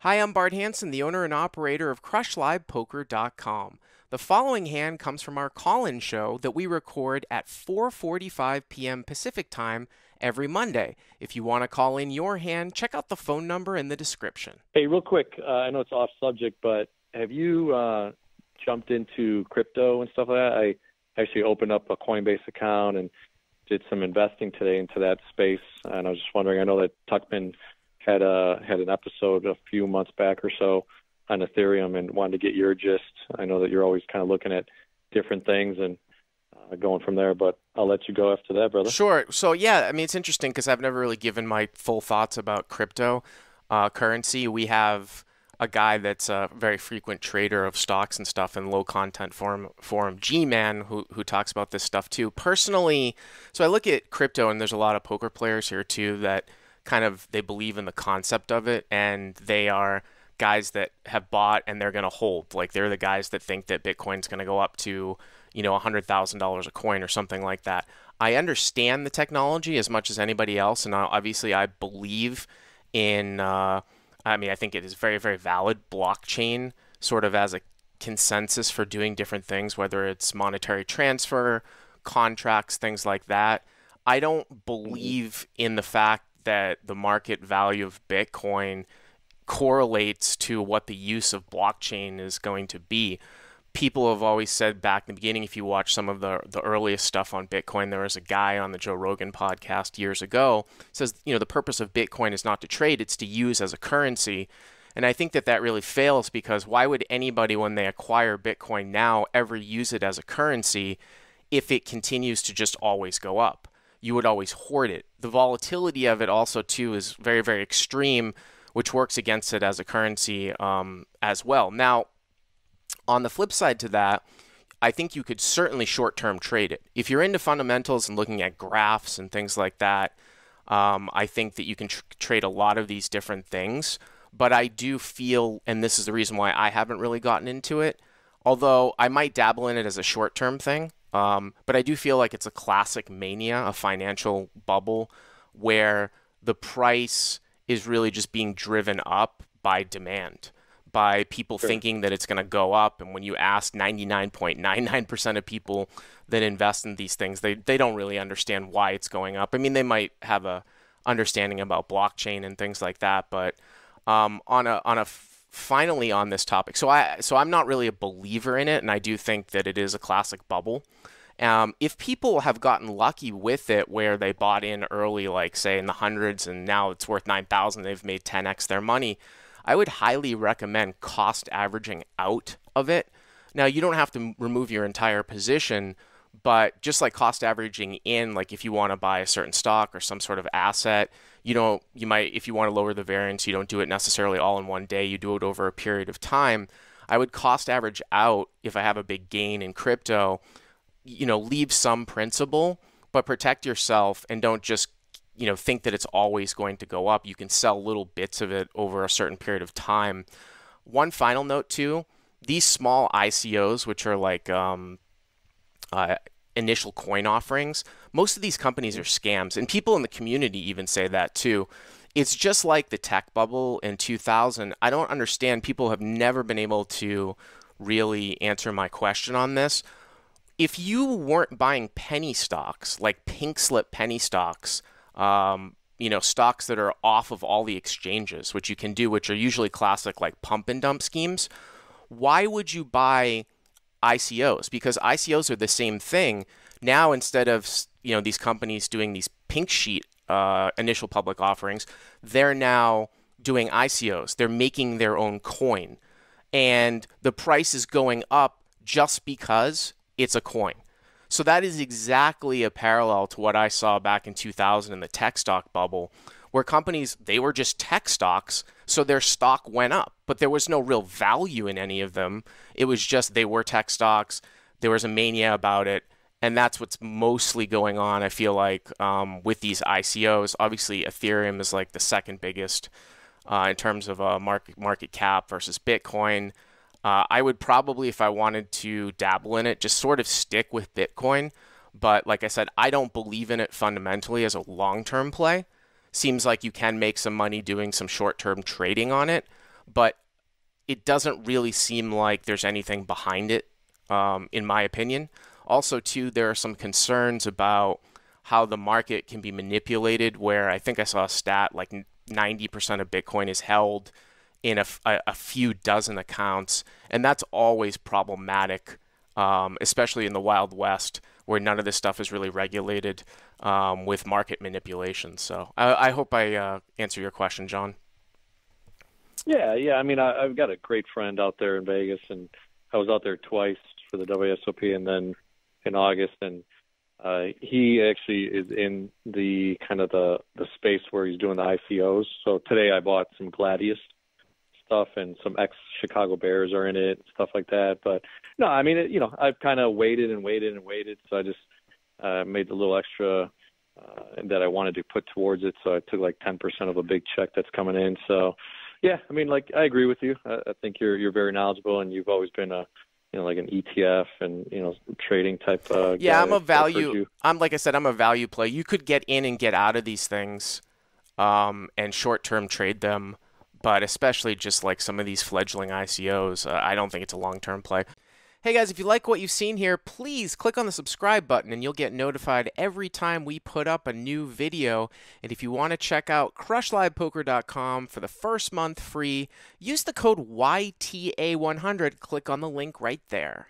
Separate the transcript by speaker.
Speaker 1: Hi, I'm Bart Hansen, the owner and operator of CrushLivePoker.com. The following hand comes from our call-in show that we record at 4:45 p.m. Pacific Time every Monday. If you want to call in your hand, check out the phone number in the description.
Speaker 2: Hey, real quick, I know it's off subject, but have you jumped into crypto and stuff like that? I actually opened up a Coinbase account and did some investing today into that space, and I was just wondering, I know that Tuckman had an episode a few months back or so on Ethereum and wanted to get your gist. I know that you're always kind of looking at different things and going from there, but I'll let you go after that, brother.
Speaker 1: Sure. So, yeah, I mean, it's interesting because I've never really given my full thoughts about crypto currency. We have a guy that's a very frequent trader of stocks and stuff in low content forum G-Man, who talks about this stuff too. Personally, so I look at crypto, and there's a lot of poker players here too that kind of they believe in the concept of it, and they are guys that have bought and they're going to hold. Like they're the guys that think that Bitcoin's going to go up to, $100,000 a coin or something like that. I understand the technology as much as anybody else, and obviously I believe in I think it is very, very valid blockchain sort of as a consensus for doing different things, whether it's monetary transfer, contracts, things like that. I don't believe in the fact that the market value of Bitcoin correlates to what the use of blockchain is going to be. People have always said back in the beginning, if you watch some of the earliest stuff on Bitcoin, there was a guy on the Joe Rogan podcast years ago, says, the purpose of Bitcoin is not to trade, it's to use as a currency. And I think that really fails because why would anybody, when they acquire Bitcoin now, ever use it as a currency if it continues to just always go up? You would always hoard it. The volatility of it also, too, is very, very extreme, which works against it as a currency as well. Now, on the flip side to that, I think you could certainly short-term trade it. If you're into fundamentals and looking at graphs and things like that, I think that you can trade a lot of these different things. But I do feel, and this is the reason why I haven't really gotten into it, although I might dabble in it as a short-term thing, but I do feel like it's a classic mania, a financial bubble, where the price is really just being driven up by demand, by people thinking that it's going to go up. And when you ask 99.99% of people that invest in these things, they don't really understand why it's going up. I mean, they might have a understanding about blockchain and things like that, but finally on this topic, so I'm not really a believer in it, and I do think that it is a classic bubble. If people have gotten lucky with it where they bought in early, like say in the hundreds, and now it's worth 9,000, they've made 10x their money, I would highly recommend cost averaging out of it. Now, you don't have to remove your entire position, but just like cost averaging in, like if you want to buy a certain stock or some sort of asset, you might, if you want to lower the variance, you don't do it necessarily all in one day, you do it over a period of time. I would cost average out if I have a big gain in crypto, leave some principal, but protect yourself and don't just, think that it's always going to go up. You can sell little bits of it over a certain period of time. One final note too, these small ICOs, which are like initial coin offerings, most of these companies are scams, and people in the community even say that too. It's just like the tech bubble in 2000. I don't understand. People have never been able to really answer my question on this. If you weren't buying penny stocks, like pink slip penny stocks, stocks that are off of all the exchanges, which you can do, which are usually classic like pump and dump schemes, why would you buy ICOs? Because ICOs are the same thing. Now, instead of, these companies doing these pink sheet initial public offerings, they're now doing ICOs. They're making their own coin. And the price is going up just because it's a coin. So that is exactly a parallel to what I saw back in 2000 in the tech stock bubble, where companies, they were just tech stocks, so their stock went up, but there was no real value in any of them. It was just they were tech stocks, there was a mania about it, and that's what's mostly going on, I feel like, with these ICOs. Obviously, Ethereum is like the second biggest in terms of market cap versus Bitcoin. I would probably, if I wanted to dabble in it, just sort of stick with Bitcoin. But like I said, I don't believe in it fundamentally as a long-term play. Seems like you can make some money doing some short-term trading on it. but it doesn't really seem like there's anything behind it, in my opinion. Also, too, there are some concerns about how the market can be manipulated, where I think I saw a stat like 90% of Bitcoin is held in a few dozen accounts, and that's always problematic, especially in the Wild West, where none of this stuff is really regulated, with market manipulation. So I hope I answer your question, John.
Speaker 2: Yeah, yeah. I mean, I've got a great friend out there in Vegas, and I was out there twice for the WSOP, and then in August, and he actually is in the kind of the space where he's doing the ICOs. So today I bought some Gladius stuff, and some ex Chicago Bears are in it, and stuff like that. But no, I mean, I've kind of waited and waited and waited, so I just made the little extra that I wanted to put towards it. So I took like 10% of a big check that's coming in. So yeah, I mean, like I agree with you. I think you're very knowledgeable, and you've always been a like an ETF and trading type
Speaker 1: Yeah,
Speaker 2: guy.
Speaker 1: I'm a
Speaker 2: I've heard
Speaker 1: value.
Speaker 2: you.
Speaker 1: I'm like I said, I'm a value play. You could get in and get out of these things, and short-term trade them, but especially just like some of these fledgling ICOs, I don't think it's a long-term play. Hey guys, if you like what you've seen here, please click on the subscribe button and you'll get notified every time we put up a new video. And if you want to check out crushlivepoker.com for the first month free, use the code YTA100. Click on the link right there.